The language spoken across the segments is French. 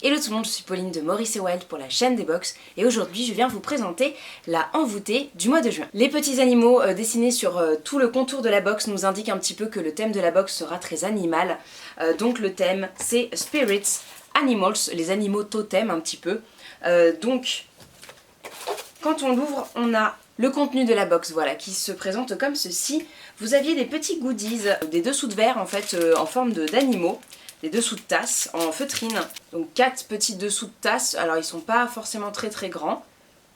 Hello tout le monde, je suis Pauline de Maurice et Wild pour la chaîne des box et aujourd'hui je viens vous présenter la envoûtée du mois de juin. Les petits animaux dessinés sur tout le contour de la box nous indiquent un petit peu que le thème de la box sera très animal. Donc le thème c'est Spirits, Animals, les animaux totems un petit peu. Donc quand on l'ouvre on a le contenu de la box, voilà, qui se présente comme ceci. Vous aviez des petits goodies, des dessous de verre en fait en forme d'animaux. Des dessous de tasse en feutrine, donc 4 petits dessous de tasse, alors ils sont pas forcément très grands,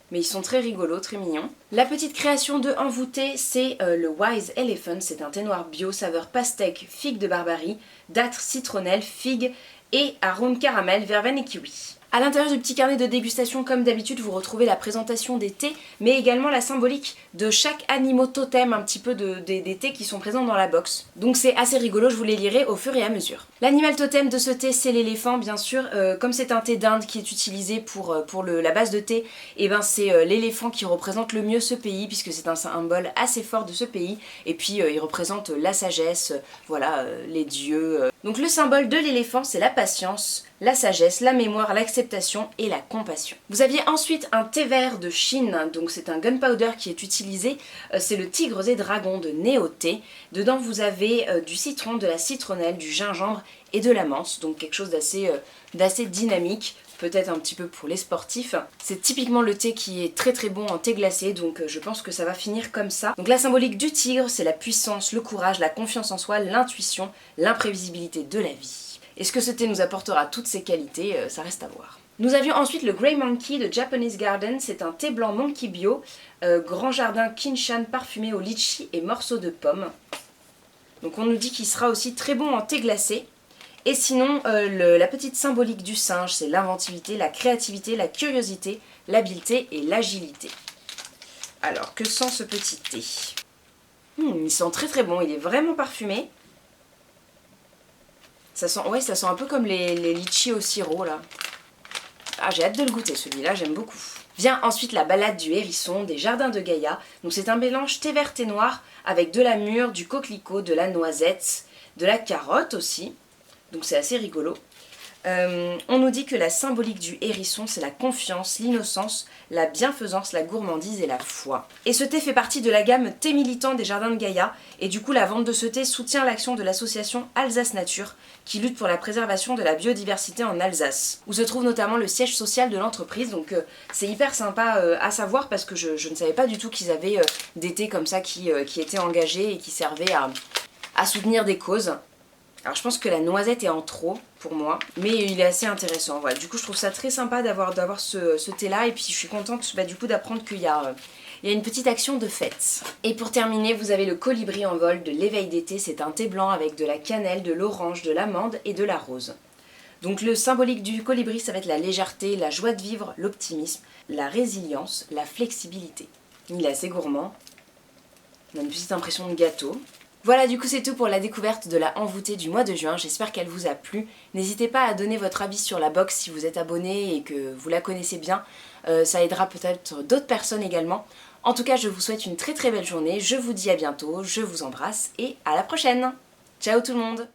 mais ils sont très rigolos, très mignons. La petite création de envoûté, c'est le Wise Elephant, c'est un thé noir bio, saveur pastèque, figue de barbarie, date citronnelle, figue et arôme caramel, verveine et kiwi. A l'intérieur du petit carnet de dégustation, comme d'habitude, vous retrouvez la présentation des thés, mais également la symbolique de chaque animal totem, un petit peu des thés qui sont présents dans la box. Donc c'est assez rigolo, je vous les lirai au fur et à mesure. L'animal totem de ce thé, c'est l'éléphant, bien sûr. Comme c'est un thé d'Inde qui est utilisé pour la base de thé, et ben c'est l'éléphant qui représente le mieux ce pays, puisque c'est un symbole assez fort de ce pays. Et puis il représente la sagesse, voilà, les dieux. Donc le symbole de l'éléphant, c'est la patience, la sagesse, la mémoire, l'acceptation et la compassion. Vous aviez ensuite un thé vert de Chine, donc c'est un gunpowder qui est utilisé, c'est le Tigres et Dragons de Néo-Thé. Dedans vous avez du citron, de la citronnelle, du gingembre et de la menthe, donc quelque chose d'assez dynamique, peut-être un petit peu pour les sportifs. C'est typiquement le thé qui est très bon en thé glacé, donc je pense que ça va finir comme ça. Donc la symbolique du tigre, c'est la puissance, le courage, la confiance en soi, l'intuition, l'imprévisibilité de la vie. Est-ce que ce thé nous apportera toutes ces qualités? Ça reste à voir. Nous avions ensuite le Grey Monkey de Japanese Garden, c'est un thé blanc monkey bio, grand jardin Kinshan parfumé au litchi et morceaux de pommes. Donc on nous dit qu'il sera aussi très bon en thé glacé. Et sinon, la petite symbolique du singe, c'est l'inventivité, la créativité, la curiosité, l'habileté et l'agilité. Alors, que sent ce petit thé? Il sent très bon, il est vraiment parfumé. Ça sent un peu comme les litchis au sirop là. Ah, j'ai hâte de le goûter celui-là, j'aime beaucoup. Vient ensuite la balade du hérisson des jardins de Gaïa. Donc c'est un mélange thé vert, thé noir avec de la mûre, du coquelicot, de la noisette, de la carotte aussi. Donc c'est assez rigolo. On nous dit que la symbolique du hérisson, c'est la confiance, l'innocence, la bienfaisance, la gourmandise et la foi. Et ce thé fait partie de la gamme thé militant des jardins de Gaïa. Et du coup, la vente de ce thé soutient l'action de l'association Alsace Nature, qui lutte pour la préservation de la biodiversité en Alsace, où se trouve notamment le siège social de l'entreprise. Donc c'est hyper sympa à savoir, parce que je ne savais pas du tout qu'ils avaient des thés comme ça qui étaient engagés et qui servaient à soutenir des causes. Alors je pense que la noisette est en trop pour moi, mais il est assez intéressant. Voilà. Du coup je trouve ça très sympa d'avoir ce thé là, et puis je suis contente du coup d'apprendre qu'il y a une petite action de fête. Et pour terminer, vous avez le colibri en vol de l'éveil d'été. C'est un thé blanc avec de la cannelle, de l'orange, de l'amande et de la rose. Donc le symbolique du colibri, ça va être la légèreté, la joie de vivre, l'optimisme, la résilience, la flexibilité. Il est assez gourmand. On a une petite impression de gâteau. Voilà, du coup c'est tout pour la découverte de la envoûtée du mois de juin, j'espère qu'elle vous a plu. N'hésitez pas à donner votre avis sur la box si vous êtes abonné et que vous la connaissez bien, ça aidera peut-être d'autres personnes également. En tout cas, je vous souhaite une très belle journée, je vous dis à bientôt, je vous embrasse et à la prochaine. Ciao tout le monde!